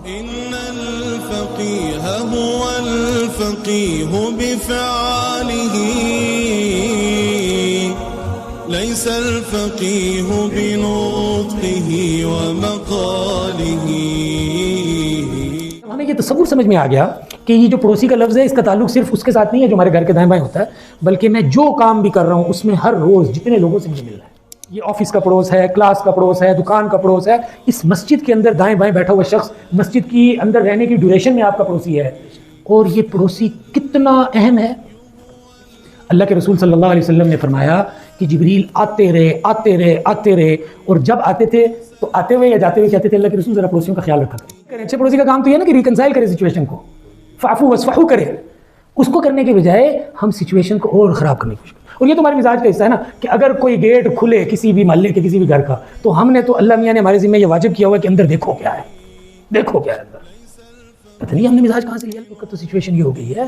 إن الفقيه هو الفقيه بفعاله ليس الفقيه بنطقه ومقاله. ہمیں یہ تصور سمجھ میں آ گیا کہ یہ جو پڑوسی کا لفظ ہے اس کا تعلق صرف اس کے ساتھ نہیں ہے جو ہمارے گھر کے دائیں بائیں ہوتا ہے، بلکہ میں جو کام بھی کر رہا ہوں اس میں ہر روز جتنے لوگوں سے مجھے مل رہا ہے، یہ آفس کا پڑوس ہے، کلاس کا پڑوس ہے، دکان کا پڑوس ہے، اس مسجد کے اندر دائیں بائیں بیٹھا ہوا شخص مسجد کی اندر رہنے کی ڈیوریشن میں آپ کا پڑوسی ہے. اور یہ پڑوسی کتنا اہم ہے. اللہ کے رسول صلی اللہ علیہ وسلم نے فرمایا کہ جبریل آتے رہے اور جب آتے تھے تو آتے ہوئے یا جاتے ہوئے کہتے تھے اللہ کے رسول ذرا پڑوسیوں کا خیال رکھا کریں. اچھے پڑوسی کا کام تو یہ نا کہ ریکنسائل کرے سچویشن کو، فعفو وصفحو کرے. اس کو کرنے کے بجائے ہم سچویشن کو اور خراب کرنے کی کوشش کریں. اور یہ تو ہمارے مزاج کا حصہ ہے نا کہ اگر کوئی گیٹ کھلے کسی بھی محلے کے کسی بھی گھر کا تو ہم نے تو اللہ میاں نے ہمارے ذمہ یہ واجب کیا ہوا ہے کہ اندر دیکھو کیا ہے اندر. پتہ نہیں ہم نے مزاج کہاں سے لیا. تو سچویشن یہ ہو گئی ہے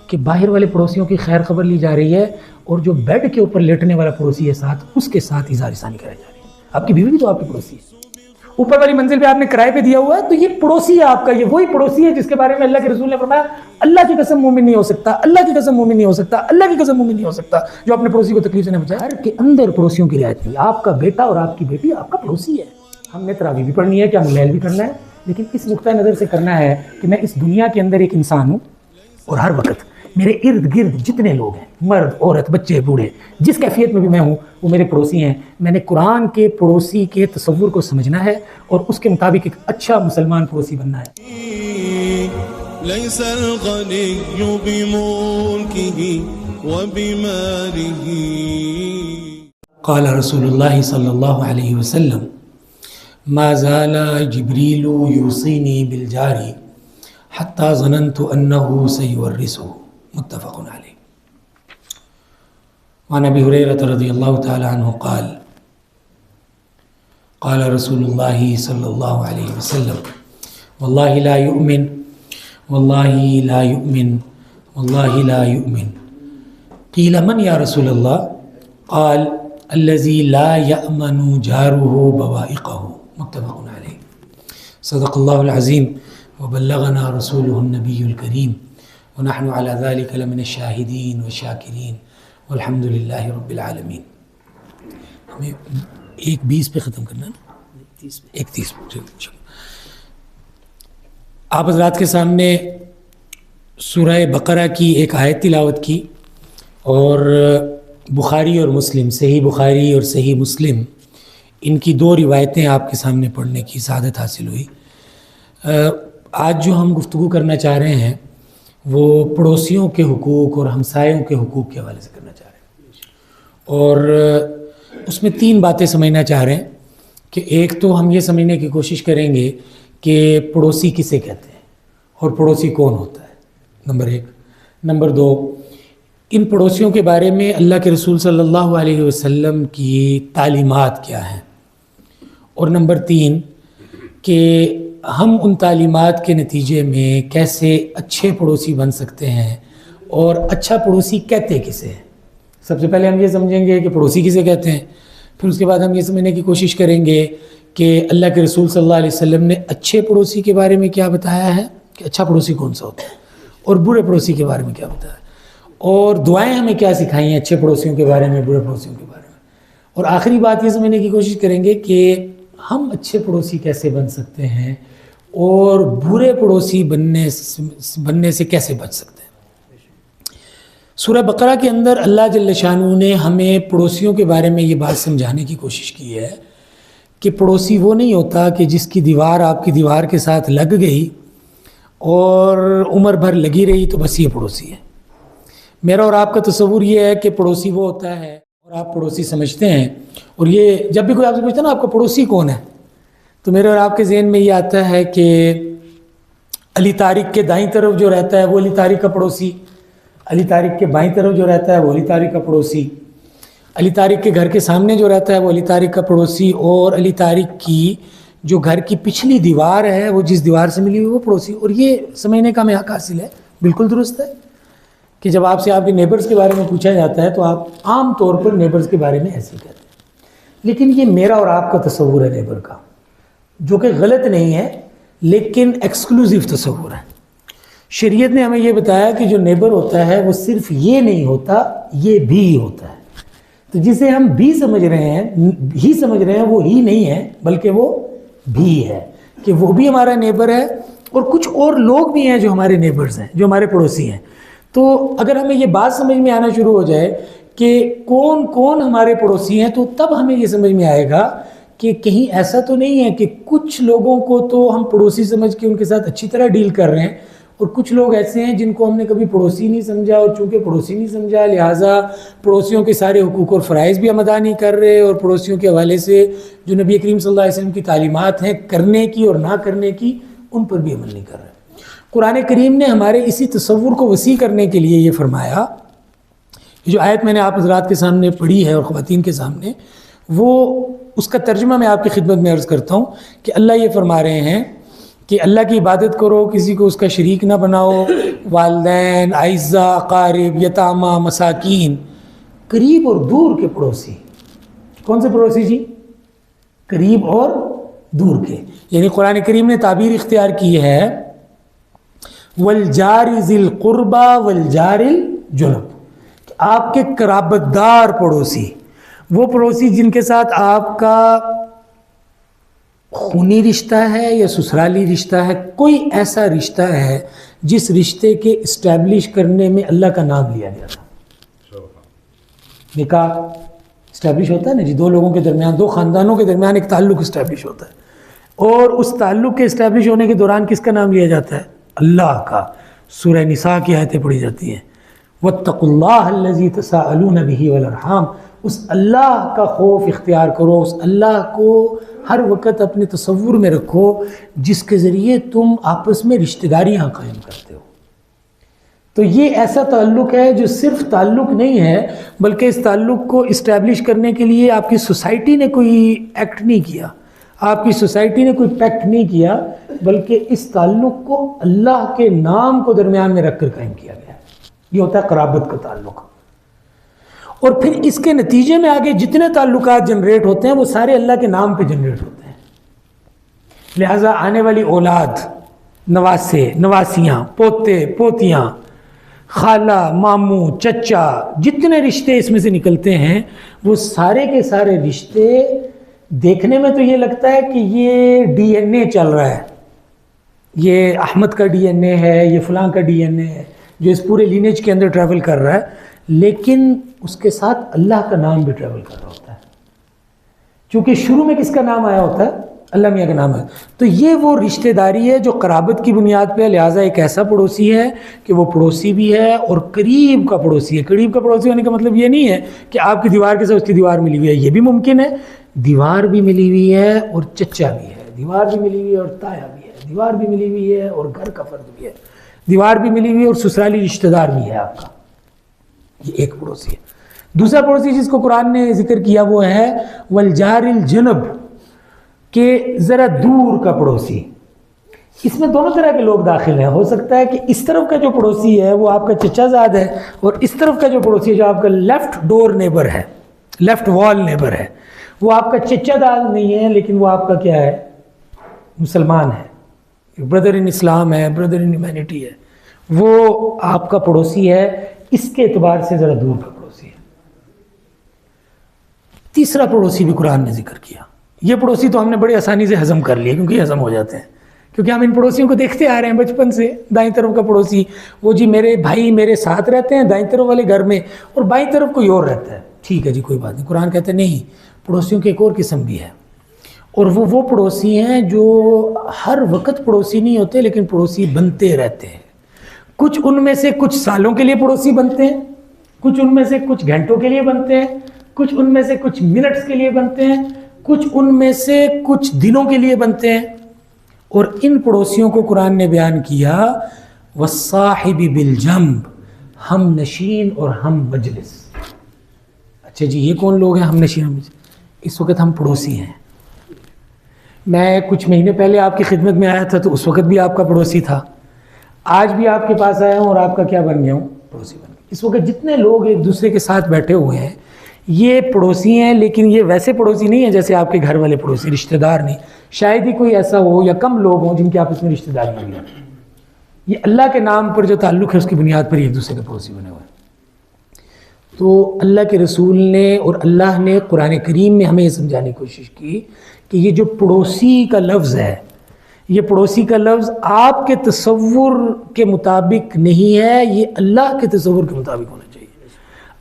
کہ باہر والے پڑوسیوں کی خیر خبر لی جا رہی ہے اور جو بیڈ کے اوپر لیٹنے والا پڑوسی ہے ساتھ اس کے ساتھ اظہار ثانی کرائی جا رہی ہے. آپ کی بیوی بھی تو آپ کی پڑوسی ہے، اوپر والی منزل پہ آپ نے کرائے پہ دیا ہوا ہے تو یہ پڑوسی ہے آپ کا. یہ وہی پڑوسی ہے جس کے بارے میں اللہ کے رسول نے فرمایا اللہ کی قسم مومن نہیں ہو سکتا، اللہ کی قسم مومن نہیں ہو سکتا، اللہ کی قسم مومن نہیں ہو سکتا جو اپنے پڑوسی کو تکلیف سے نہ بچائے. گھر کے اندر پڑوسیوں کی رعایت نہیں. آپ کا بیٹا اور آپ کی بیٹی آپ کا پڑوسی ہے. ہم نے تراویح بھی پڑھنی ہے، کیا لیل بھی کرنا ہے، لیکن اس نقطۂ نظر سے کرنا ہے کہ میں اس دنیا کے اندر ایک انسان ہوں اور ہر وقت میرے ارد گرد جتنے لوگ ہیں، مرد عورت بچے بوڑھے، جس کیفیت میں بھی میں ہوں وہ میرے پڑوسی ہیں. میں نے قرآن کے پڑوسی کے تصور کو سمجھنا ہے اور اس کے مطابق ایک اچھا مسلمان پڑوسی بننا ہے. ليس الغني بملكه وبماله. قال رسول الله صلى الله عليه وسلم ما زال جبريل يوصيني بالجار حتى ظننت أنه سيورثه. متفق عليه. وعن أبي هريرة رضي الله تعالى عنه قال قال رسول الله صلى الله عليه وسلم والله لا يؤمن والله لا يؤمن والله لا يؤمن. قيل من يا رسول الله؟ قال الذي لا يأمن جاره بوائقه. متفق عليه. صدق الله العظيم وبلغنا رسوله النبي الكريم ونحن على ذلك لمن الشاهدين والشاكرين والحمد لله رب العالمين. ہمیں 1:20 پہ ختم کرنا ہے، 1:30 پہ. آپ حضرات کے سامنے سورہ بقرہ کی ایک آیت تلاوت کی اور بخاری اور مسلم، صحیح بخاری اور صحیح مسلم، ان کی 2 روایتیں آپ کے سامنے پڑھنے کی سعادت حاصل ہوئی. آج جو ہم گفتگو کرنا چاہ رہے ہیں وہ پڑوسیوں کے حقوق اور ہمسایوں کے حقوق کے حوالے سے کرنا چاہ رہے ہیں اور اس میں 3 باتیں سمجھنا چاہ رہے ہیں کہ ایک تو ہم یہ سمجھنے کی کوشش کریں گے کہ پڑوسی کسے کہتے ہیں اور پڑوسی کون ہوتا ہے، نمبر 1. نمبر 2، ان پڑوسیوں کے بارے میں اللہ کے رسول صلی اللہ علیہ وسلم کی تعلیمات کیا ہیں، اور نمبر 3 کہ ہم ان تعلیمات کے نتیجے میں کیسے اچھے پڑوسی بن سکتے ہیں اور اچھا پڑوسی کہتے کسے ہیں. سب سے پہلے ہم یہ سمجھیں گے کہ پڑوسی کسے کہتے ہیں، پھر اس کے بعد ہم یہ سمجھنے کی کوشش کریں گے کہ اللہ کے رسول صلی اللہ علیہ وسلم نے اچھے پڑوسی کے بارے میں کیا بتایا ہے کہ اچھا پڑوسی کون سا ہوتا ہے، اور برے پڑوسی کے بارے میں کیا بتایا ہے، اور دعائیں ہمیں کیا سکھائی ہیں اچھے پڑوسیوں کے بارے میں، برے پڑوسیوں کے بارے میں. اور آخری بات یہ سمجھنے کی کوشش کریں گے کہ ہم اچھے پڑوسی کیسے بن سکتے ہیں اور برے پڑوسی بننے سے کیسے بچ سکتے ہیں. سورہ بقرہ کے اندر اللہ جل شانہ نے ہمیں پڑوسیوں کے بارے میں یہ بات سمجھانے کی کوشش کی ہے کہ پڑوسی وہ نہیں ہوتا کہ جس کی دیوار آپ کی دیوار کے ساتھ لگ گئی اور عمر بھر لگی رہی تو بس یہ پڑوسی ہے. میرا اور آپ کا تصور یہ ہے کہ پڑوسی وہ ہوتا ہے اور آپ پڑوسی سمجھتے ہیں، اور یہ جب بھی کوئی آپ سے پوچھتا ہے نا آپ کا پڑوسی کون ہے تو میرے اور آپ کے ذہن میں یہ آتا ہے کہ علی طارق کے دائیں طرف جو رہتا ہے وہ علی طارق کا پڑوسی، علی طارق کے بائیں طرف جو رہتا ہے وہ علی طارق کا پڑوسی، علی طارق کے گھر کے سامنے جو رہتا ہے وہ علی طارق کا پڑوسی، اور علی طارق کی جو گھر کی پچھلی دیوار ہے وہ جس دیوار سے ملی ہوئی وہ پڑوسی. اور یہ سمجھنے کا ہمیں حق حاصل ہے، بالکل درست ہے کہ جب آپ سے آپ کے نیبرز کے بارے میں پوچھا جاتا ہے تو آپ عام طور پر نیبرز کے بارے میں ایسے ہی کہتے ہیں، لیکن یہ میرا اور آپ کا تصور ہے نیبر کا، جو کہ غلط نہیں ہے، لیکن ایکسکلوزیو تصور ہے۔ شریعت نے ہمیں یہ بتایا کہ جو نیبر ہوتا ہے وہ صرف یہ نہیں ہوتا، یہ بھی ہوتا ہے۔ تو جسے ہم بھی سمجھ رہے ہیں وہ ہی نہیں ہے بلکہ وہ بھی ہے، کہ وہ بھی ہمارا نیبر ہے، اور کچھ اور لوگ بھی ہیں جو ہمارے نیبرز ہیں، جو ہمارے پڑوسی ہیں۔ تو اگر ہمیں یہ بات سمجھ میں آنا شروع ہو جائے کہ کون کون ہمارے پڑوسی ہیں، تو تب ہمیں یہ سمجھ میں آئے گا کہ کہیں ایسا تو نہیں ہے کہ کچھ لوگوں کو تو ہم پڑوسی سمجھ کے ان کے ساتھ اچھی طرح ڈیل کر رہے ہیں، اور کچھ لوگ ایسے ہیں جن کو ہم نے کبھی پڑوسی نہیں سمجھا، اور چونکہ پڑوسی نہیں سمجھا لہٰذا پڑوسیوں کے سارے حقوق اور فرائض بھی ہم ادا نہیں کر رہے، اور پڑوسیوں کے حوالے سے جو نبی کریم صلی اللہ علیہ وسلم کی تعلیمات ہیں کرنے کی اور نہ کرنے کی، ان پر بھی عمل نہیں کر رہے۔ قرآن کریم نے ہمارے اسی تصور کو وسیع کرنے کے لیے یہ فرمایا، جو آیت میں نے آپ حضرات کے سامنے پڑھی ہے اور خواتین کے سامنے، وہ اس کا ترجمہ میں آپ کی خدمت میں عرض کرتا ہوں کہ اللہ یہ فرما رہے ہیں کہ اللہ کی عبادت کرو، کسی کو اس کا شریک نہ بناؤ، والدین، اعزا، اقارب، یتامہ، مساکین، قریب اور دور کے پڑوسی۔ کون سے پڑوسی جی؟ قریب اور دور کے، یعنی قرآن کریم نے تعبیر اختیار کی ہے والجار ذی القربى والجار الجنب، کہ آپ کے قرابت دار پڑوسی، وہ پڑوسی جن کے ساتھ آپ کا خونی رشتہ ہے یا سسرالی رشتہ ہے، کوئی ایسا رشتہ ہے جس رشتے کے اسٹیبلش کرنے میں اللہ کا نام لیا گیا تھا۔ نکاح اسٹیبلش ہوتا ہے نا جی، دو لوگوں کے درمیان، دو خاندانوں کے درمیان ایک تعلق اسٹیبلش ہوتا ہے، اور اس تعلق کے اسٹیبلش ہونے کے دوران کس کا نام لیا جاتا ہے؟ اللہ کا۔ سورہ نساء کی آیتیں پڑھی جاتی ہیں، واتقوا اللہ الذی تساءلون بہ والارحام، اس اللہ کا خوف اختیار کرو، اس اللہ کو ہر وقت اپنے تصور میں رکھو جس کے ذریعے تم آپس میں رشتہ داریاں قائم کرتے ہو۔ تو یہ ایسا تعلق ہے جو صرف تعلق نہیں ہے، بلکہ اس تعلق کو اسٹیبلش کرنے کے لیے آپ کی سوسائٹی نے کوئی ایکٹ نہیں کیا، آپ کی سوسائٹی نے کوئی پیکٹ نہیں کیا، بلکہ اس تعلق کو اللہ کے نام کو درمیان میں رکھ کر قائم کیا گیا۔ یہ ہوتا ہے قرابت کا تعلق۔ اور پھر اس کے نتیجے میں آگے جتنے تعلقات جنریٹ ہوتے ہیں وہ سارے اللہ کے نام پہ جنریٹ ہوتے ہیں، لہٰذا آنے والی اولاد، نواسے، نواسیاں، پوتے، پوتیاں، خالہ، ماموں، چچا، جتنے رشتے اس میں سے نکلتے ہیں وہ سارے کے سارے رشتے دیکھنے میں تو یہ لگتا ہے کہ یہ ڈی این اے چل رہا ہے، یہ احمد کا ڈی این اے ہے، یہ فلاں کا ڈی این اے ہے جو اس پورے لینیج کے اندر ٹریول کر رہا ہے، لیکن اس کے ساتھ اللہ کا نام بھی ٹریول کر رہا ہوتا ہے، چونکہ شروع میں کس کا نام آیا ہوتا ہے؟ اللہ میاں کا نام ہے۔ تو یہ وہ رشتہ داری ہے جو قرابت کی بنیاد پہ ہے، لہٰذا ایک ایسا پڑوسی ہے کہ وہ پڑوسی بھی ہے اور قریب کا پڑوسی ہے۔ قریب کا پڑوسی ہونے کا مطلب یہ نہیں ہے کہ آپ کی دیوار کے ساتھ اس کی دیوار ملی ہوئی ہے، یہ بھی ممکن ہے، دیوار بھی ملی ہوئی ہے اور چچا بھی ہے، دیوار بھی ملی ہوئی ہے اور تایا بھی ہے، دیوار بھی ملی ہوئی ہے اور گھر کا فرد بھی ہے، دیوار بھی ملی ہوئی ہے اور سسرالی رشتہ دار بھی ہے آپ کا۔ یہ ایک پڑوسی ہے۔ دوسرا پڑوسی جس کو قرآن نے ذکر کیا وہ ہے والجار الجنب، کہ ذرا دور کا پڑوسی۔ اس میں دونوں طرح کے لوگ داخل ہیں، ہو سکتا ہے کہ اس طرف کا جو پڑوسی ہے وہ آپ کا چچا زاد ہے، اور اس طرف کا جو پڑوسی ہے جو آپ کا لیفٹ ڈور نیبر ہے، لیفٹ وال نیبر ہے، وہ آپ کا چچا زاد نہیں ہے، لیکن وہ آپ کا کیا ہے؟ مسلمان ہے، بردر ان اسلام ہے، بردر ان ہیومینٹی ہے، وہ آپ کا پڑوسی ہے، اس کے اعتبار سے ذرا دور کا پڑوسی ہے۔ تیسرا پڑوسی بھی قرآن نے ذکر کیا۔ یہ پڑوسی تو ہم نے بڑی آسانی سے ہضم کر لیے، کیونکہ یہ ہضم ہو جاتے ہیں، کیونکہ ہم ان پڑوسیوں کو دیکھتے آ رہے ہیں بچپن سے۔ دائیں طرف کا پڑوسی، وہ جی میرے بھائی میرے ساتھ رہتے ہیں دائیں طرف والے گھر میں، اور بائیں طرف کوئی اور رہتا ہے، ٹھیک ہے جی کوئی بات نہیں۔ قرآن کہتے ہیں نہیں، پڑوسیوں کی ایک اور قسم بھی ہے، اور وہ پڑوسی ہیں جو ہر وقت پڑوسی نہیں ہوتے لیکن پڑوسی بنتے رہتے ہیں۔ کچھ ان میں سے کچھ سالوں کے لیے پڑوسی بنتے ہیں، کچھ ان میں سے کچھ گھنٹوں کے لیے بنتے ہیں، کچھ ان میں سے کچھ منٹس کے لیے بنتے ہیں، کچھ ان میں سے کچھ دنوں کے لیے بنتے ہیں۔ اور ان پڑوسیوں کو قرآن نے بیان کیا والصاحب بالجنب، ہم نشین اور ہم مجلس۔ اچھا جی یہ کون لوگ ہیں ہم نشین ہم مجلس؟ اس وقت ہم پڑوسی ہیں۔ میں کچھ مہینے پہلے آپ کی خدمت میں آیا تھا تو اس وقت بھی آپ کا پڑوسی تھا، آج بھی آپ کے پاس آیا ہوں اور آپ کا کیا بن گیا ہوں؟ پڑوسی بن گیا۔ اس وقت جتنے لوگ ایک دوسرے کے ساتھ بیٹھے ہوئے ہیں یہ پڑوسی ہیں، لیکن یہ ویسے پڑوسی نہیں ہیں جیسے آپ کے گھر والے پڑوسی، رشتہ دار نہیں. شاید ہی کوئی ایسا ہو یا کم لوگ ہوں جن کے آپس میں رشتہ داری نہیں ہے. یہ اللہ کے نام پر جو تعلق ہے اس کی بنیاد پر ایک دوسرے کے پڑوسی بنے ہوئے ہیں. تو اللہ کے رسول نے اور اللہ نے قرآن کریم میں ہمیں یہ سمجھانے کی کوشش کی کہ یہ جو پڑوسی کا لفظ ہے، یہ پڑوسی کا لفظ آپ کے تصور کے مطابق نہیں ہے، یہ اللہ کے تصور کے مطابق ہونا چاہیے.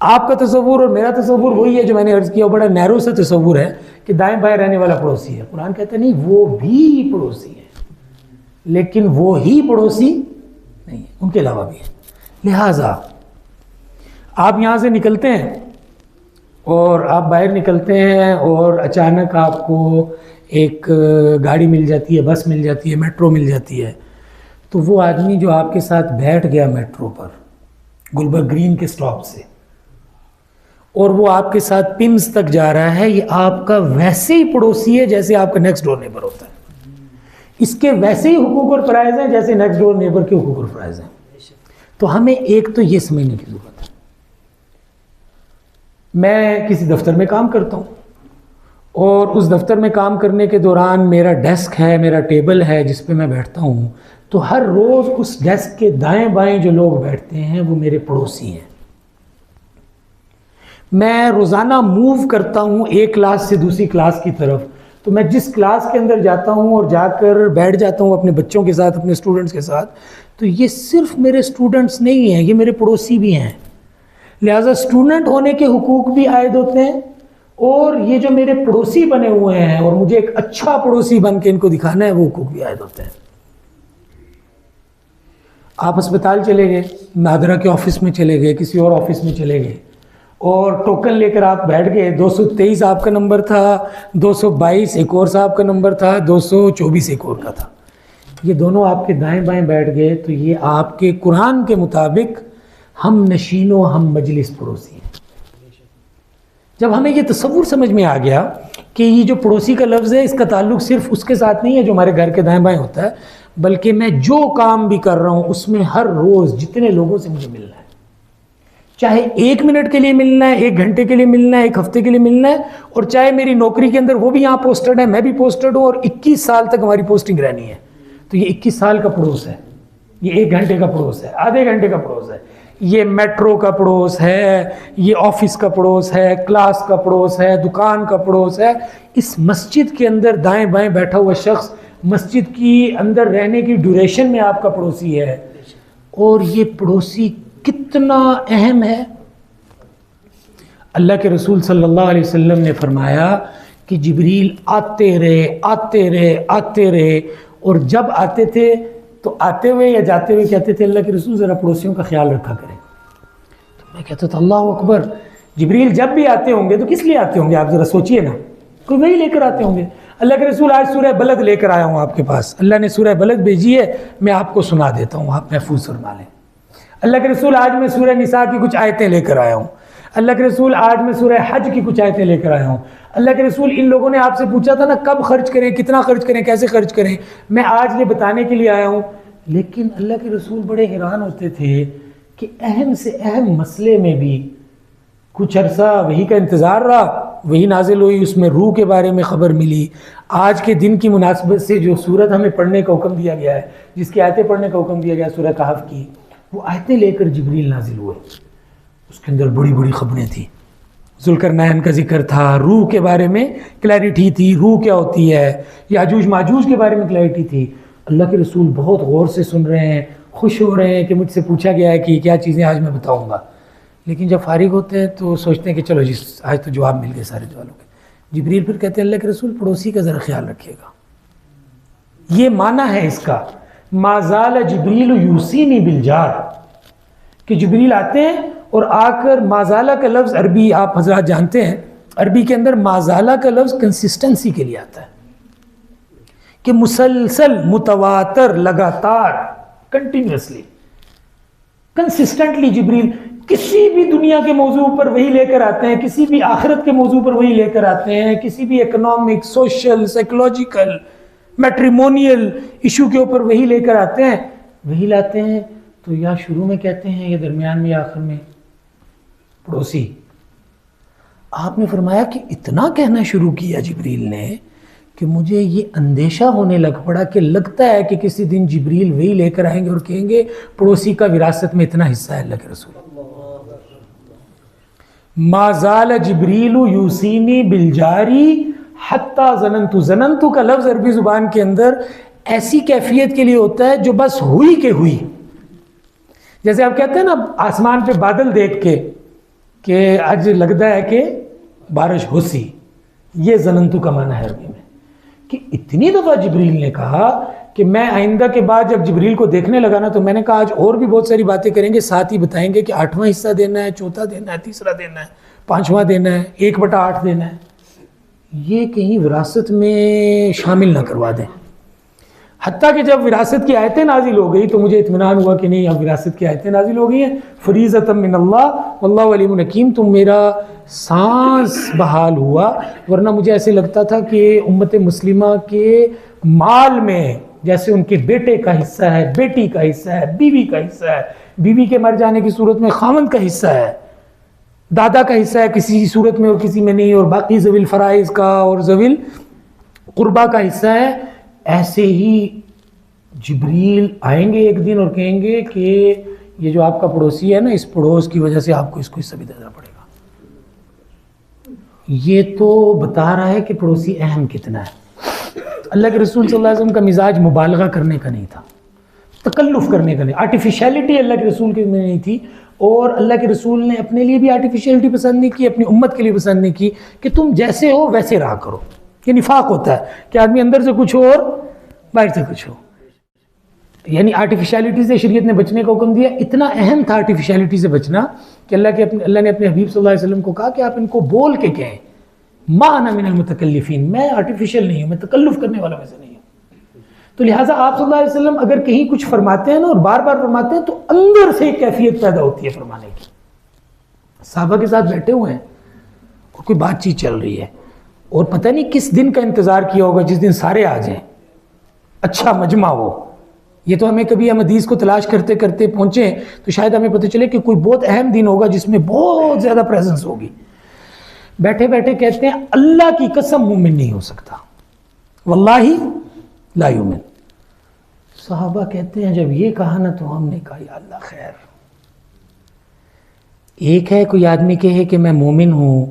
آپ کا تصور اور میرا تصور وہی ہے جو میں نے عرض کیا، بڑا نیرو سا تصور ہے کہ دائیں بائیں رہنے والا پڑوسی ہے. قرآن کہتا ہے نہیں، وہ بھی پڑوسی ہے، لیکن وہی پڑوسی نہیں ہے، ان کے علاوہ بھی ہے. لہٰذا آپ یہاں سے نکلتے ہیں اور آپ باہر نکلتے ہیں اور اچانک آپ کو ایک گاڑی مل جاتی ہے، بس مل جاتی ہے، میٹرو مل جاتی ہے، تو وہ آدمی جو آپ کے ساتھ بیٹھ گیا میٹرو پر گلبرگ گرین کے سٹاپ سے، اور وہ آپ کے ساتھ پمز تک جا رہا ہے، یہ آپ کا ویسے ہی پڑوسی ہے جیسے آپ کا نیکسٹ ڈور نیبر ہوتا ہے. اس کے ویسے ہی حقوق اور فرائض ہیں جیسے نیکسٹ ڈور نیبر کے حقوق اور فرائض ہیں. تو ہمیں ایک تو یہ سمجھنے کی ضرورت ہے. میں کسی دفتر میں کام کرتا ہوں اور اس دفتر میں کام کرنے کے دوران میرا ڈیسک ہے، میرا ٹیبل ہے جس پہ میں بیٹھتا ہوں، تو ہر روز اس ڈیسک کے دائیں بائیں جو لوگ بیٹھتے ہیں وہ میرے پڑوسی ہیں. میں روزانہ موو کرتا ہوں ایک کلاس سے دوسری کلاس کی طرف، تو میں جس کلاس کے اندر جاتا ہوں اور جا کر بیٹھ جاتا ہوں اپنے بچوں کے ساتھ، اپنے اسٹوڈنٹس کے ساتھ، تو یہ صرف میرے اسٹوڈنٹس نہیں ہیں، یہ میرے پڑوسی بھی ہیں. لہٰذا اسٹوڈنٹ ہونے کے حقوق بھی عائد ہوتے ہیں، اور یہ جو میرے پڑوسی بنے ہوئے ہیں اور مجھے ایک اچھا پڑوسی بن کے ان کو دکھانا ہے، وہ حقوق بھی عائد ہوتے ہیں. آپ اسپتال چلے گئے، نادرہ کے آفس میں چلے گئے، کسی اور آفس میں چلے گئے اور ٹوکن لے کر آپ بیٹھ گئے. 223 آپ کا نمبر تھا، 222 ایک اور صاحب کا نمبر تھا، 224 ایک اور کا تھا. یہ دونوں آپ کے دائیں بائیں بیٹھ گئے، تو یہ آپ کے قرآن کے مطابق ہم نشین و ہم مجلس پڑوسی ہیں. جب ہمیں یہ تصور سمجھ میں آ گیا کہ یہ جو پڑوسی کا لفظ ہے اس کا تعلق صرف اس کے ساتھ نہیں ہے جو ہمارے گھر کے دائیں بائیں ہوتا ہے، بلکہ میں جو کام بھی کر رہا ہوں اس میں ہر روز جتنے لوگوں سے مجھے ملنا ہے، چاہے 1 منٹ کے لیے ملنا ہے، 1 گھنٹے کے لیے ملنا ہے، 1 ہفتے کے لیے ملنا ہے، اور چاہے میری نوکری کے اندر وہ بھی یہاں پوسٹڈ ہے، میں بھی پوسٹڈ ہوں، اور 21 سال تک ہماری پوسٹنگ رہنی ہے، تو یہ 21 سال کا پڑوس ہے، یہ 1 گھنٹے کا پڑوس ہے، آدھے گھنٹے کا پڑوس ہے، یہ میٹرو کا پڑوس ہے، یہ آفس کا پڑوس ہے، کلاس کا پڑوس ہے، دکان کا پڑوس ہے. اس مسجد کے اندر دائیں بائیں بیٹھا ہوا شخص مسجد کی اندر رہنے کی ڈیوریشن میں آپ کا پڑوسی ہے. اور یہ پڑوسی کتنا اہم ہے. اللہ کے رسول صلی اللہ علیہ وسلم نے فرمایا کہ جبریل آتے رہے، اور جب آتے تھے تو آتے ہوئے یا جاتے ہوئے کہتے تھے اللہ کے رسول ذرا پڑوسیوں کا خیال رکھا کریں. تو میں کہتا تھا اللہ اکبر، جبریل جب بھی آتے ہوں گے تو کس لیے آتے ہوں گے؟ آپ ذرا سوچئے نا، کوئی وہی لے کر آتے ہوں گے. اللہ کے رسول آج سورہ بلد لے کر آیا ہوں آپ کے پاس، اللہ نے سورہ بلد بھیجی ہے، میں آپ کو سنا دیتا ہوں، آپ محفوظ فرما لیں. اللہ کے رسول آج میں سورہ نساء کی کچھ آیتیں لے کر آیا ہوں. اللہ کے رسول آج میں سورہ حج کی کچھ آیتیں لے کر آیا ہوں. اللہ کے رسول ان لوگوں نے آپ سے پوچھا تھا نا کب خرچ کریں، کتنا خرچ کریں، کیسے خرچ کریں، میں آج یہ بتانے کے لیے آیا ہوں. لیکن اللہ کے رسول بڑے حیران ہوتے تھے کہ اہم سے اہم مسئلے میں بھی کچھ عرصہ وحی کا انتظار رہا، وحی نازل ہوئی، اس میں روح کے بارے میں خبر ملی. آج کے دن کی مناسبت سے جو سورت ہمیں پڑھنے کا حکم دیا گیا ہے، جس کی آیتیں پڑھنے کا حکم دیا گیا ہے سورہ کہف کی، وہ آیتیں لے کر جبریل نازل ہوئے. اس کے اندر بڑی بڑی خبریں تھیں، ذوالقرنین کا ذکر تھا، روح کے بارے میں کلیئرٹی تھی، روح کیا ہوتی ہے، یاجوج ماجوج کے بارے میں کلیئرٹی تھی. اللہ کے رسول بہت غور سے سن رہے ہیں، خوش ہو رہے ہیں کہ مجھ سے پوچھا گیا ہے کہ کیا چیزیں آج میں بتاؤں گا. لیکن جب فارغ ہوتے ہیں تو سوچتے ہیں کہ چلو جی آج تو جواب مل گئے سارے جوابوں کے. جبریل پھر کہتے ہیں اللہ کے رسول پڑوسی کا ذرا خیال رکھیے گا. یہ معنی ہے اس کا ما زال جبریل یوصینی بالجار، کہ جبریل آتے ہیں اور آ کر ما زال کا لفظ عربی آپ حضرات جانتے ہیں، عربی کے اندر ما زال کا لفظ کنسسٹنسی کے لیے آتا ہے کہ مسلسل، متواتر، لگاتار، کنٹینیوسلی، کنسسٹنٹلی جبریل کسی بھی دنیا کے موضوع پر وہی لے کر آتے ہیں، کسی بھی آخرت کے موضوع پر وہی لے کر آتے ہیں، کسی بھی اکنامک، سوشل، سائیکولوجیکل، میٹریمونیل ایشو کے اوپر وہی لے کر آتے ہیں. وہی لاتے ہیں تو یا شروع میں کہتے ہیں یا درمیان میں یا آخر میں پڑوسی. آپ نے فرمایا کہ اتنا کہنا شروع کیا جبریل نے کہ مجھے یہ اندیشہ ہونے لگ پڑا کہ لگتا ہے کہ کسی دن جبریل وہی لے کر آئیں گے اور کہیں گے پڑوسی کا وراثت میں اتنا حصہ ہے اللہ کے رسول. ما زال جبریل یوسینی بالجاری حتی ظننت کا لفظ عربی زبان کے اندر ایسی کیفیت کے لیے ہوتا ہے جو بس ہوئی کہ ہوئی. جیسے آپ کہتے ہیں نا آسمان پہ بادل دیکھ کے کہ آج لگتا ہے کہ بارش ہو سی, یہ ظننتو کا معنی ہے عربی میں. کہ اتنی دفعہ جبریل نے کہا کہ میں آئندہ کے بعد جب جبریل کو دیکھنے لگا نا تو میں نے کہا آج اور بھی بہت ساری باتیں کریں گے, ساتھ ہی بتائیں گے کہ 8واں حصہ دینا ہے, چوتھا دینا ہے, تیسرا دینا ہے, 5واں دینا ہے, 1/8 دینا ہے. یہ کہیں وراثت میں شامل نہ کروا دیں. حتیٰ کہ جب وراثت کی آیتیں نازل ہو گئی تو مجھے اطمینان ہوا کہ نہیں اب وراثت کی آیتیں نازل ہو گئی ہیں, فریضۃ من اللہ واللہ علیم حکیم. تو میرا سانس بحال ہوا, ورنہ مجھے ایسے لگتا تھا کہ امت مسلمہ کے مال میں جیسے ان کے بیٹے کا حصہ ہے, بیٹی کا حصہ ہے, بیوی کا حصہ ہے, بیوی کے مر جانے کی صورت میں خاوند کا حصہ ہے, دادا کا حصہ ہے کسی صورت میں اور کسی میں نہیں, اور باقی ذوی الفرائض کا اور ذوی القربا کا حصہ ہے. ایسے ہی جبریل آئیں گے ایک دن اور کہیں گے کہ یہ جو آپ کا پڑوسی ہے نا, اس پڑوس کی وجہ سے آپ کو اس کو حصہ بھی دینا پڑے گا. یہ تو بتا رہا ہے کہ پڑوسی اہم کتنا ہے. اللہ کے رسول صلی اللہ علیہ وسلم کا مزاج مبالغہ کرنے کا نہیں تھا, تکلف کرنے کا نہیں, آرٹیفیشیلٹی اللہ کے رسول کے میں نہیں تھی. اور اللہ کے رسول نے اپنے لیے بھی آرٹیفیشیلٹی پسند نہیں کی, اپنی امت کے لیے پسند نہیں کی کہ تم جیسے ہو ویسے رہا کرو. یہ نفاق ہوتا ہے کہ آدمی اندر سے کچھ ہو اور باہر سے کچھ ہو. یعنی آرٹیفیشیلٹی سے شریعت نے بچنے کا حکم دیا. اتنا اہم تھا آرٹیفیشیلٹی سے بچنا کہ اللہ نے اپنے حبیب صلی اللہ علیہ وسلم کو کہا کہ آپ ان کو بول کے کہیں ما انا من المتکلفین, میں آرٹیفیشیل نہیں ہوں, میں تکلف کرنے والا میں سے نہیں ہوں. تو لہٰذا آپ صلی اللہ علیہ وسلم اگر کہیں کچھ فرماتے ہیں نا اور بار بار فرماتے ہیں تو اندر سے ایک کیفیت پیدا ہوتی ہے فرمانے کی. صحابہ کے ساتھ بیٹھے ہوئے ہیں اور کوئی بات چیت چل رہی ہے اور پتہ نہیں کس دن کا انتظار کیا ہوگا جس دن سارے آ جائیں, اچھا مجمع ہو. یہ تو ہمیں کبھی ہم حدیث کو تلاش کرتے کرتے پہنچے تو شاید ہمیں پتہ چلے کہ کوئی بہت اہم دن ہوگا جس میں بہت زیادہ پریزنس ہوگی. بیٹھے بیٹھے کہتے ہیں اللہ کی قسم مومن نہیں ہو سکتا, واللہ لا یؤمن. صحابہ کہتے ہیں جب یہ کہا نا تو ہم نے کہا یا اللہ خیر. ایک ہے کوئی آدمی کہے کہ میں مومن ہوں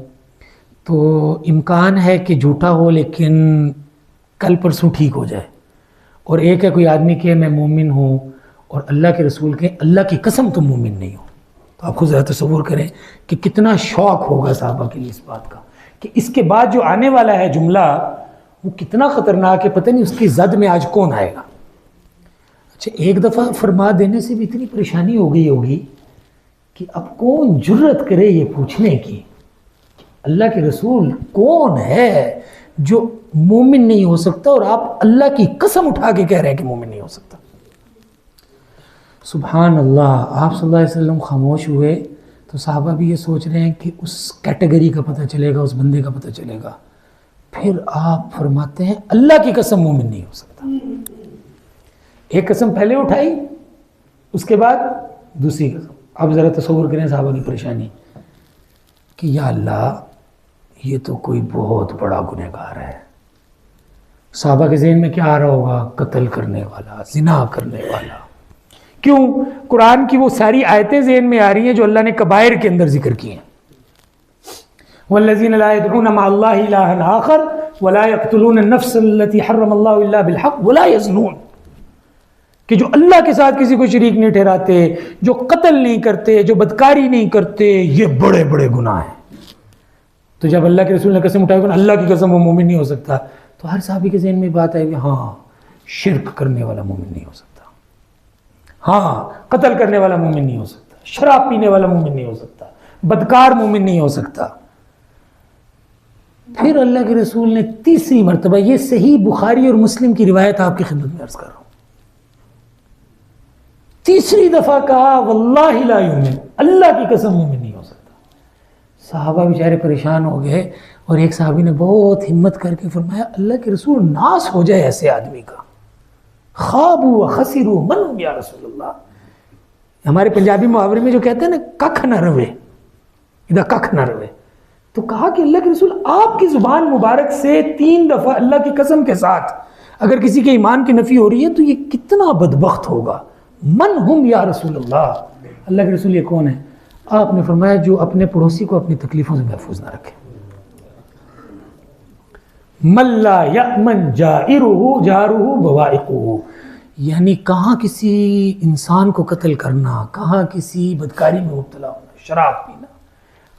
تو امکان ہے کہ جھوٹا ہو لیکن کل پرسوں ٹھیک ہو جائے, اور ایک ہے کوئی آدمی کہے میں مومن ہوں اور اللہ کے رسول کہے اللہ کی قسم تم مومن نہیں ہو. تو آپ خود ذرا تصور کریں کہ کتنا شوق ہوگا صحابہ کے لیے اس بات کا کہ اس کے بعد جو آنے والا ہے جملہ وہ کتنا خطرناک ہے, پتہ نہیں اس کی زد میں آج کون آئے گا. اچھا ایک دفعہ فرما دینے سے بھی اتنی پریشانی ہو گئی ہوگی کہ اب کون جرت کرے یہ پوچھنے کی کہ اللہ کے رسول کون ہے جو مومن نہیں ہو سکتا, اور آپ اللہ کی قسم اٹھا کے کہہ رہے ہیں کہ مومن نہیں ہو سکتا. سبحان اللہ. آپ صلی اللہ علیہ وسلم خاموش ہوئے تو صحابہ بھی یہ سوچ رہے ہیں کہ اس کیٹیگری کا پتہ چلے گا, اس بندے کا پتہ چلے گا. پھر آپ فرماتے ہیں اللہ کی قسم مومن نہیں ہو سکتا. ایک قسم پہلے اٹھائی, اس کے بعد دوسری قسم. آپ ذرا تصور کریں صحابہ کی پریشانی کہ یا اللہ یہ تو کوئی بہت بڑا گنہگار ہے. صحابہ کے ذہن میں کیا آ رہا ہوگا؟ قتل کرنے والا, زنا کرنے والا. کیوں؟ قرآن کی وہ ساری آیتیں ذہن میں آ رہی ہیں جو اللہ نے کبائر کے اندر ذکر کی ہیں. والذین لا يدعون مع اللہ الہا آخر ولا يقتلون النفس التي حرم اللہ الا بالحق ولا يزنون. کہ جو اللہ کے ساتھ کسی کو شریک نہیں ٹھہراتے, جو قتل نہیں کرتے, جو بدکاری نہیں کرتے, یہ بڑے بڑے گناہ ہیں. تو جب اللہ کے رسول نے قسم اٹھائی کہ اللہ کی قسم وہ مومن نہیں ہو سکتا, تو ہر صحابی کے ذہن میں بات آئی کہ ہاں شرک کرنے والا مومن نہیں ہو سکتا, ہاں قتل کرنے والا مومن نہیں ہو سکتا, شراب پینے والا مومن نہیں ہو سکتا, بدکار مومن نہیں ہو سکتا. پھر اللہ کے رسول نے تیسری مرتبہ, یہ صحیح بخاری اور مسلم کی روایت آپ کی خدمت میں عرض کر رہا ہوں, تیسری دفعہ کہا واللہ لا یؤمن, اللہ کی قسم مومن نہیں ہو سکتا. صحابہ بیچارے پریشان ہو گئے, اور ایک صحابی نے بہت ہمت کر کے فرمایا اللہ کے رسول ناس ہو جائے ایسے آدمی کا, خوابوا وخسروا من یا رسول اللہ. ہمارے پنجابی محاورے میں جو کہتے ہیں نا ککھ نہ روے, ادھر ککھ نہ روے, تو کہا کہ اللہ کے رسول آپ کی زبان مبارک سے 3 دفعہ اللہ کی قسم کے ساتھ اگر کسی کے ایمان کی نفی ہو رہی ہے تو یہ کتنا بدبخت ہوگا. من ہم یا رسول اللہ کے رسول یہ کون ہے؟ آپ نے فرمایا جو اپنے پڑوسی کو اپنی تکلیفوں سے محفوظ نہ رکھے. من لا یأمن جارہ بوائقہ، یعنی کہاں کسی انسان کو قتل کرنا، کہاں کسی بدکاری میں مبتلا ہونا، شراب پینا،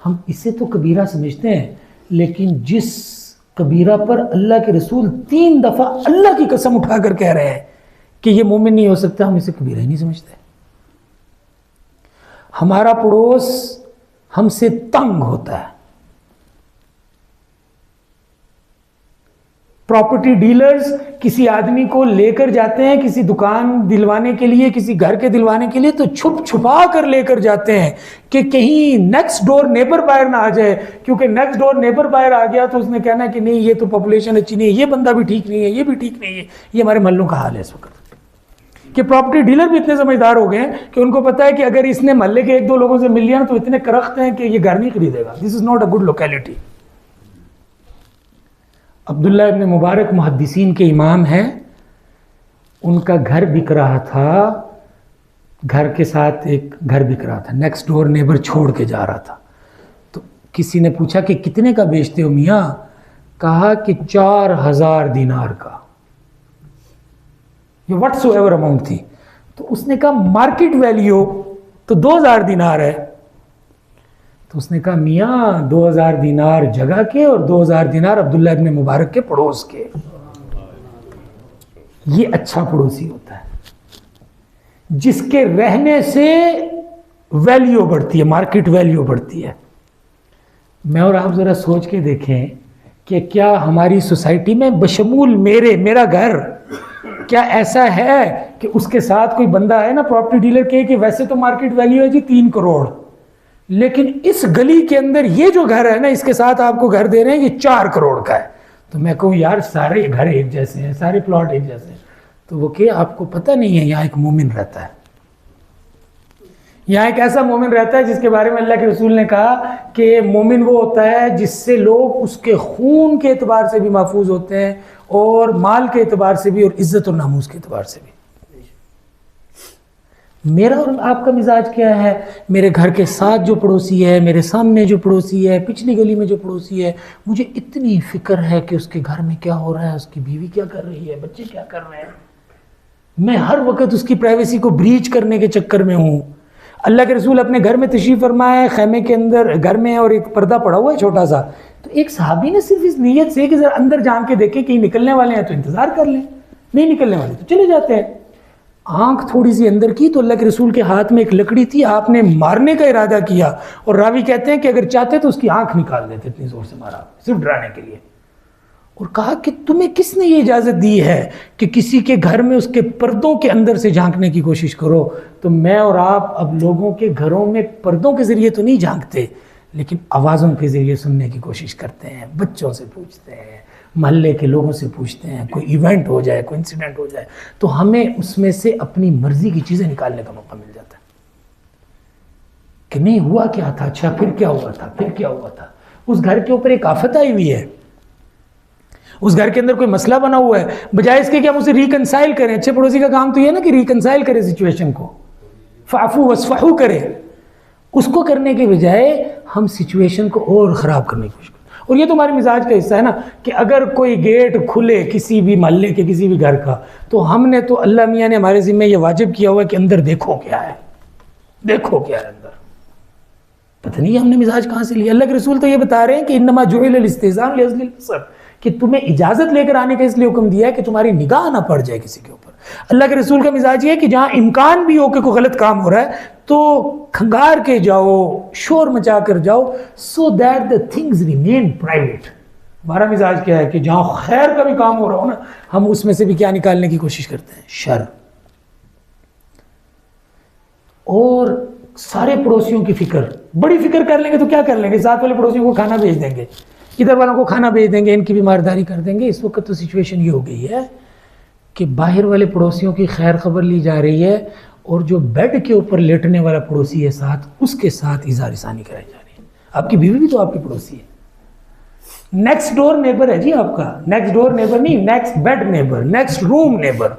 ہم اسے تو کبیرہ سمجھتے ہیں، لیکن جس کبیرہ پر اللہ کے رسول 3 دفعہ اللہ کی قسم اٹھا کر کہہ رہے ہیں کہ یہ مومن نہیں ہو سکتا، ہم اسے کبیرہ ہی نہیں سمجھتے. ہمارا پڑوس ہم سے تنگ ہوتا ہے. پراپرٹی ڈیلرز کسی آدمی کو لے کر جاتے ہیں کسی دکان دلوانے کے لیے، کسی گھر کے دلوانے کے لیے، تو چھپ چھپا کر لے کر جاتے ہیں کہ کہیں نیکسٹ ڈور نیبر باہر نہ آ جائے، کیونکہ نیکسٹ ڈور نیبر باہر آ گیا تو اس نے کہنا کہ نہیں یہ تو پاپولیشن اچھی نہیں ہے، یہ بندہ بھی ٹھیک نہیں ہے، یہ بھی ٹھیک نہیں ہے. یہ ہمارے محلوں کا حال ہے اس وقت کہ پراپرٹی ڈیلر بھی اتنے سمجھدار ہو گئے ہیں کہ ان کو پتا ہے کہ اگر اس نے محلے کے 1-2 لوگوں سے مل لیا تو اتنے کرخت ہیں کہ یہ گھر نہیں خریدے گا. This is not a good locality. Abdullah ibn Mubarak محدثین کے امام ہیں، ان کا گھر بک رہا تھا، گھر کے ساتھ ایک گھر بک رہا تھا، نیکسٹ ڈور نیبر چھوڑ کے جا رہا تھا. تو کسی نے پوچھا کہ کتنے کا بیچتے ہو میاں؟ کہا کہ 4000 دینار کا، یہ واٹس ایور اماؤنٹ تھی. تو اس نے کہا مارکیٹ ویلیو تو 2000 دینار ہے. تو اس نے کہا میاں 2000 دینار جگہ کے اور 2000 دینار عبداللہ ابن مبارک کے پڑوس کے. یہ اچھا پڑوسی ہوتا ہے جس کے رہنے سے ویلیو بڑھتی ہے، مارکیٹ ویلیو بڑھتی ہے. میں اور آپ ذرا سوچ کے دیکھیں کہ کیا ہماری سوسائٹی میں بشمول میرا گھر کیا ایسا ہے کہ اس کے ساتھ کوئی بندہ ہے نا پراپرٹی ڈیلر کہ ویسے تو مارکیٹ ویلیو ہے جی 3 کروڑ، لیکن اس گلی کے اندر یہ جو گھر ہے نا اس کے ساتھ آپ کو گھر دے رہے ہیں یہ 4 کروڑ کا ہے. تو میں کہوں یار سارے گھر ایک جیسے ہیں، سارے پلاٹ ایک جیسے ہیں. تو وہ کہ آپ کو پتہ نہیں ہے یہاں ایک مومن رہتا ہے، یہاں ایک ایسا مومن رہتا ہے جس کے بارے میں اللہ کے رسول نے کہا کہ مومن وہ ہوتا ہے جس سے لوگ اس کے خون کے اعتبار سے بھی محفوظ ہوتے ہیں اور مال کے اعتبار سے بھی اور عزت اور ناموس کے اعتبار سے بھی. میرا اور آپ کا مزاج کیا ہے؟ میرے گھر کے ساتھ جو پڑوسی ہے، میرے سامنے جو پڑوسی ہے، پچھلی گلی میں جو پڑوسی ہے، مجھے اتنی فکر ہے کہ اس کے گھر میں کیا ہو رہا ہے، اس کی بیوی کیا کر رہی ہے، بچے کیا کر رہے ہیں. میں ہر وقت اس کی پرائیویسی کو بریچ کرنے کے چکر میں ہوں. اللہ کے رسول اپنے گھر میں تشریف فرمایا ہے، خیمے کے اندر گھر میں اور ایک پردہ پڑا ہوا ہے چھوٹا سا. تو ایک صحابی نے صرف اس نیت سے کہ ذرا اندر جان کے دیکھیں کہیں نکلنے والے ہیں تو انتظار کر لیں، نہیں نکلنے والے تو چلے جاتے ہیں. آنکھ تھوڑی سی اندر کی تو اللہ کے رسول کے ہاتھ میں ایک لکڑی تھی، آپ نے مارنے کا ارادہ کیا اور راوی کہتے ہیں کہ اگر چاہتے تو اس کی آنکھ نکال دیتے، اتنی زور سے مارا صرف ڈرانے کے لیے. اور کہا کہ تمہیں کس نے یہ اجازت دی ہے کہ کسی کے گھر میں اس کے پردوں کے اندر سے جھانکنے کی کوشش کرو؟ تو میں اور آپ اب لوگوں کے گھروں میں پردوں کے ذریعے تو نہیں جھانکتے، لیکن آوازوں کے ذریعے سننے کی کوشش کرتے ہیں، بچوں سے پوچھتے ہیں، محلے کے لوگوں سے پوچھتے ہیں، کوئی ایونٹ ہو جائے، کوئی انسیڈنٹ ہو جائے تو ہمیں اس میں سے اپنی مرضی کی چیزیں نکالنے کا موقع مل جاتا ہے کہ نہیں ہوا کیا تھا، اچھا پھر کیا ہوا تھا، پھر کیا ہوا تھا. اس گھر کے اوپر ایک آفت آئی ہوئی ہے، اس گھر کے اندر کوئی مسئلہ بنا ہوا ہے، بجائے اس کے کہ ہم اسے ریکنسائل کریں. اچھے پڑوسی کا کام تو یہ ہے نا کہ ریکنسائل کرے سچویشن کو، فاعفو واصفحوا کرے. اس کو کرنے کے بجائے ہم سچویشن کو اور خراب کرنے کی کوشش کریں. اور یہ تو ہمارے مزاج کا حصہ ہے نا کہ اگر کوئی گیٹ کھلے کسی بھی محلے کے کسی بھی گھر کا تو ہم نے تو اللہ میاں نے ہمارے ذمہ یہ واجب کیا ہوا ہے کہ اندر دیکھو کیا ہے، دیکھو کیا ہے اندر. پتہ نہیں ہم نے مزاج کہاں سے لیا. اللہ کے رسول تو یہ بتا رہے ہیں کہ انما جعل الاستئذان لأجل البصر، کہ تمہیں اجازت لے کر آنے کا اس لیے حکم دیا ہے کہ تمہاری نگاہ نہ پڑ جائے کسی کے اوپر. اللہ کے رسول کا مزاج یہ ہے کہ جہاں امکان بھی ہو کہ کوئی غلط کام ہو رہا ہے تو کھنگار کے جاؤ، شور مچا کر جاؤ، so that the things remain private. ہمارا مزاج کیا ہے کہ جہاں خیر کا بھی کام ہو رہا ہو نا ہم اس میں سے بھی کیا نکالنے کی کوشش کرتے ہیں، شر. اور سارے پڑوسیوں کی فکر، بڑی فکر کر لیں گے تو کیا کر لیں گے، ساتھ والے پڑوسیوں کو کھانا بھیج دیں گے، ادھر والوں کو کھانا بھیج دیں گے، ان کی بھی مارداری کر دیں گے. اس وقت تو سچویشن یہ ہو گئی ہے کہ باہر والے پڑوسیوں کی خیر خبر لی جا رہی ہے اور جو بیڈ کے اوپر لیٹنے والا پڑوسی ہے ساتھ، اس کے ساتھ اظہار ثانی کرائی جا رہی ہے. آپ کی بیوی بھی تو آپ کی پڑوسی ہے، نیکسٹ ڈور نیبر ہے جی آپ کا، نیکسٹ ڈور نیبر نہیں، next bed neighbour, next room neighbour.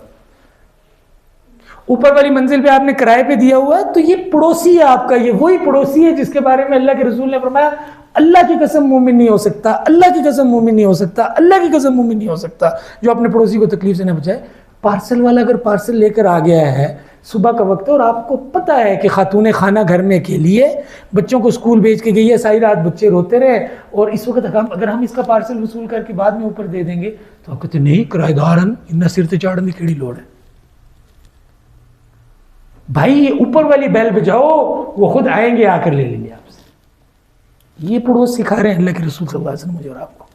اوپر والی منزل پہ آپ نے کرائے پہ دیا ہوا ہے تو یہ پڑوسی ہے آپ کا، یہ وہی پڑوسی ہے جس کے بارے میں اللہ کے رسول نے فرمایا اللہ کی قسم مومن نہیں ہو سکتا، اللہ کی قسم مومن نہیں ہو سکتا، اللہ کی قسم مومن نہیں ہو سکتا جو اپنے پڑوسی کو تکلیف سے نہ بچائے. پارسل والا اگر پارسل لے کر آ گیا ہے، صبح کا وقت ہے اور آپ کو پتہ ہے کہ خاتون خانہ گھر میں کے لیے بچوں کو اسکول بھیج کے گئی ہے، ساری رات بچے روتے رہے، اور اس وقت اگر ہم اس کا پارسل وصول کر کے بعد میں اوپر دے دیں گے تو آپ کہتے ہیں نہیں کرایہ دار ان سر تے چاڑن کی کیڑی لوڑ ہے. بھائی اوپر والی بیل بجاؤ، وہ خود آئیں گے، آ کر لے لیں گے آپ سے. یہ پڑوس سکھا رہے ہیں اللہ کے رسول صلی اللہ علیہ وسلم مجھے اور آپ کو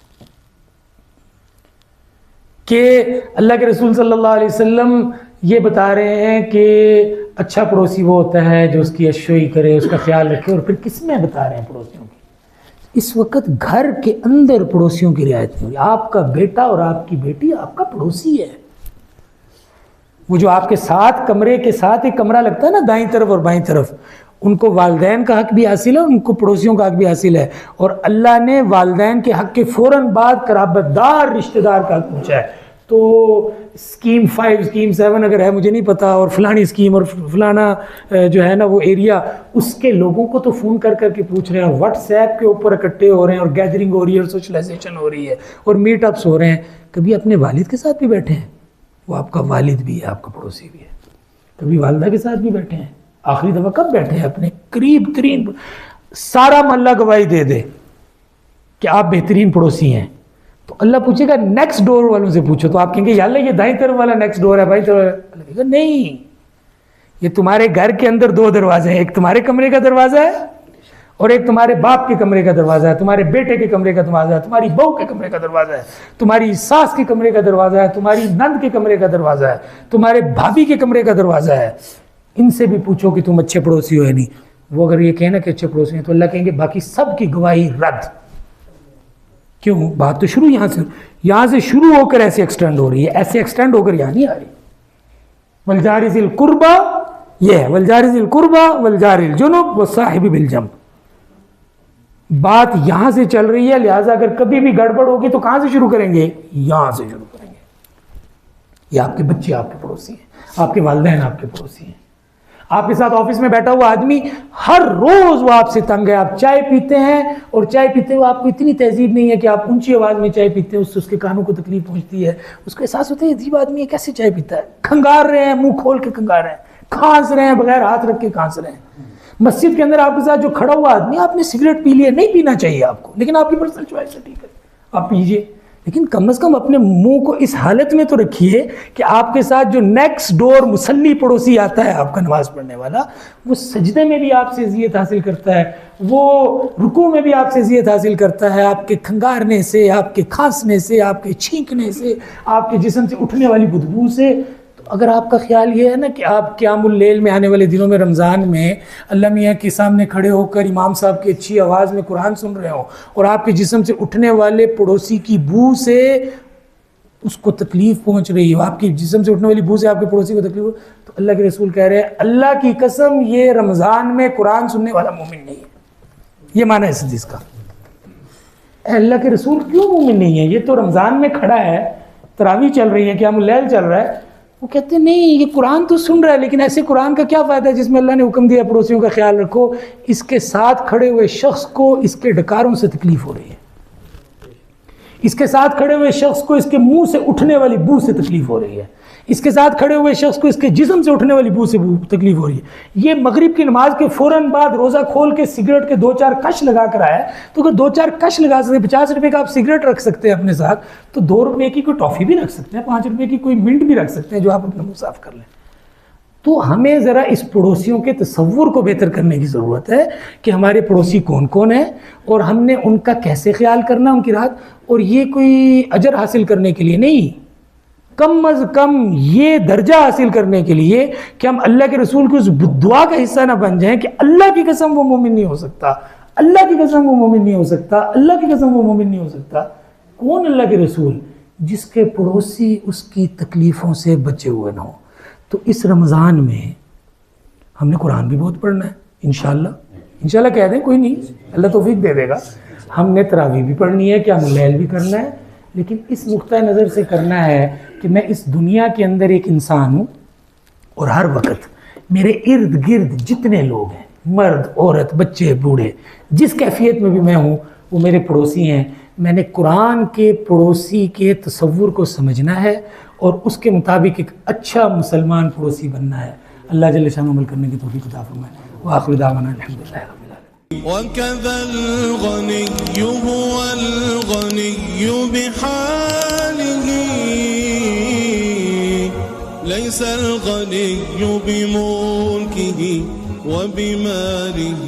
کہ اللہ کے رسول صلی اللہ علیہ وسلم یہ بتا رہے ہیں کہ اچھا پڑوسی وہ ہوتا ہے جو اس کی اشوئی کرے، اس کا خیال رکھے. اور پھر کس میں بتا رہے ہیں پڑوسیوں کی؟ اس وقت گھر کے اندر پڑوسیوں کی رعایت نہیں ہوئی. آپ کا بیٹا اور آپ کی بیٹی آپ کا پڑوسی ہے. وہ جو آپ کے ساتھ کمرے کے ساتھ ایک کمرہ لگتا ہے نا دائیں طرف اور بائیں طرف، ان کو والدین کا حق بھی حاصل ہے، ان کو پڑوسیوں کا حق بھی حاصل ہے. اور اللہ نے والدین کے حق کے فوراً بعد قرابت دار رشتہ دار کا حق پوچھا ہے. تو اسکیم 5 اسکیم 7 اگر ہے مجھے نہیں پتا، اور فلانی اسکیم اور فلانا جو ہے نا وہ ایریا، اس کے لوگوں کو تو فون کر کر کے پوچھ رہے ہیں، اور واٹس ایپ کے اوپر اکٹھے ہو رہے ہیں، اور گیدرنگ ہو رہی ہے، اور سوشلائزیشن ہو رہی ہے، اور میٹ اپس ہو رہے ہیں. کبھی اپنے والد کے ساتھ بھی بیٹھے ہیں، وہ آپ کا والد بھی ہے، آپ کا پڑوسی بھی ہے. کبھی والدہ کے ساتھ بھی بیٹھے ہیں. آخری دفعہ کب بیٹھے ہیں؟ اپنے قریب ترین، سارا محلہ گواہی دے دے کہ آپ بہترین پڑوسی ہیں، تو اللہ پوچھے گا نیکسٹ ڈور والوں سے پوچھو، تو آپ کہیں گے یا اللہ یہ دائیں طرف والا نیکسٹ ڈور ہے، بائیں طرف والا. اللہ کہے گا نہیں، یہ تمہارے گھر کے اندر 2 دروازے ہیں، ایک تمہارے کمرے کا دروازہ ہے اور ایک تمہارے باپ کے کمرے کا دروازہ ہے، تمہارے بیٹے کے کمرے کا دروازہ ہے، تمہاری بہو کے کمرے کا دروازہ ہے، تمہاری ساس کے کمرے کا دروازہ ہے، تمہاری نند کے کمرے کا دروازہ ہے، تمہارے بھابھی کے کمرے کا دروازہ ہے. ان سے بھی پوچھو کہ تم اچھے پڑوسی ہو یا نہیں. وہ اگر یہ کہنا کہ اچھے پڑوسی ہیں تو اللہ کہیں گے باقی سب کی گواہی رد. کیوں؟ بات تو شروع یہاں سے شروع ہو کر ایسے ایکسٹینڈ ہو رہی ہے، ایسے ایکسٹینڈ ہو کر یہاں نہیں آ رہی. والجار ذی القربى، یہ ہے والجار ذی القربى والجار الجنب والصاحب بالجنب. بات یہاں سے چل رہی ہے، لہٰذا اگر کبھی بھی گڑبڑ ہوگی تو کہاں سے شروع کریں گے؟ یہاں سے شروع کریں گے. یہ آپ کے بچے آپ کے پڑوسی ہیں، آپ کے والدین آپ کے پڑوسی ہیں. آپ کے ساتھ آفس میں بیٹھا ہوا آدمی ہر روز وہ آپ سے تنگ ہے. آپ چائے پیتے ہیں اور چائے پیتے ہوئے آپ کو اتنی تہذیب نہیں ہے کہ آپ اونچی آواز میں چائے پیتے ہیں، اس سے اس کے کانوں کو تکلیف پہنچتی ہے. اس کو احساس ہوتا ہے عجیب آدمی ہے، کیسے چائے پیتا ہے. کھنگار رہے ہیں، منہ کھول کے کھنگار رہے ہیں، کھانس رہے ہیں، بغیر ہاتھ رکھ کے کھانس رہے ہیں. مسجد کے اندر آپ کے ساتھ جو کھڑا ہوا آدمی، آپ نے سگریٹ پی لیا، نہیں پینا چاہیے آپ کو، لیکن آپ کی پرسنل چوائس ہے، ٹھیک ہے آپ پیجیے، لیکن کم از کم اپنے منہ کو اس حالت میں تو رکھیے کہ آپ کے ساتھ جو نیکسٹ ڈور مسلی پڑوسی آتا ہے آپ کا نماز پڑھنے والا، وہ سجدے میں بھی آپ سے اذیت حاصل کرتا ہے، وہ رکوع میں بھی آپ سے اذیت حاصل کرتا ہے، آپ کے کھنگارنے سے، آپ کے کھانسنے سے، آپ کے چھینکنے سے، آپ کے جسم سے اٹھنے والی بدبو سے. اگر آپ کا خیال یہ ہے نا کہ آپ قیام اللیل میں آنے والے دنوں میں رمضان میں اللہ میاں کے سامنے کھڑے ہو کر امام صاحب کی اچھی آواز میں قرآن سن رہے ہو اور آپ کے جسم سے اٹھنے والے پڑوسی کی بو سے اس کو تکلیف پہنچ رہی ہو، آپ کی جسم سے اٹھنے والی بو سے آپ کے پڑوسی کو تکلیف ہو، تو اللہ کے رسول کہہ رہے ہیں اللہ کی قسم یہ رمضان میں قرآن سننے والا مومن نہیں ہے. یہ معنی ہے اس حدیث کا. اللہ کے رسول کیوں مومن نہیں ہے؟ یہ تو رمضان میں کھڑا ہے، تراویح چل رہی ہے، قیام اللیل چل رہا ہے. وہ کہتے ہیں نہیں یہ قرآن تو سن رہا ہے، لیکن ایسے قرآن کا کیا فائدہ ہے جس میں اللہ نے حکم دیا پڑوسیوں کا خیال رکھو. اس کے ساتھ کھڑے ہوئے شخص کو اس کے ڈکاروں سے تکلیف ہو رہی ہے، اس کے ساتھ کھڑے ہوئے شخص کو اس کے منہ سے اٹھنے والی بو سے تکلیف ہو رہی ہے، اس کے ساتھ کھڑے ہوئے شخص کو اس کے جسم سے اٹھنے والی بو سے تکلیف ہو رہی ہے. یہ مغرب کی نماز کے فوراً بعد روزہ کھول کے سگریٹ کے 2-4 کش لگا کر آیا ہے، تو اگر 2-4 کش لگا سکتے، 50 روپے کا آپ سگریٹ رکھ سکتے ہیں اپنے ساتھ، تو 2 روپے کی کوئی ٹافی بھی رکھ سکتے ہیں، 5 روپے کی کوئی منٹ بھی رکھ سکتے ہیں جو آپ اپنا منہ صاف کر لیں. تو ہمیں ذرا اس پڑوسیوں کے تصور کو بہتر کرنے کی ضرورت ہے کہ ہمارے پڑوسی کون کون ہیں اور ہم نے ان کا کیسے خیال کرنا ان کی رات. اور یہ کوئی اجر حاصل کرنے کے لیے نہیں، کم از کم یہ درجہ حاصل کرنے کے لیے کہ ہم اللہ کے رسول کی اس دعا کا حصہ نہ بن جائیں کہ اللہ کی قسم وہ مومن نہیں ہو سکتا، اللہ کی قسم وہ مومن نہیں ہو سکتا، اللہ کی قسم وہ مومن نہیں ہو سکتا. کون اللہ کے رسول؟ جس کے پڑوسی اس کی تکلیفوں سے بچے ہوئے نہ ہوں. تو اس رمضان میں ہم نے قرآن بھی بہت پڑھنا ہے انشاءاللہ کہہ دیں، کوئی نہیں، اللہ توفیق دے دے گا. ہم نے تراویح بھی پڑھنی ہے، قیام اللیل بھی کرنا ہے، لیکن اس نقطۂ نظر سے کرنا ہے کہ میں اس دنیا کے اندر ایک انسان ہوں، اور ہر وقت میرے ارد گرد جتنے لوگ ہیں، مرد عورت بچے بوڑھے، جس کیفیت میں بھی میں ہوں وہ میرے پڑوسی ہیں. میں نے قرآن کے پڑوسی کے تصور کو سمجھنا ہے اور اس کے مطابق ایک اچھا مسلمان پڑوسی بننا ہے. اللہ جل شانہ عمل کرنے کی توفیق عطا فرمائے. وآخر دعوانا الحمدللہ رب العالمین. وكذا الغني هو الغني بحاله ليس الغني بملكه وبماله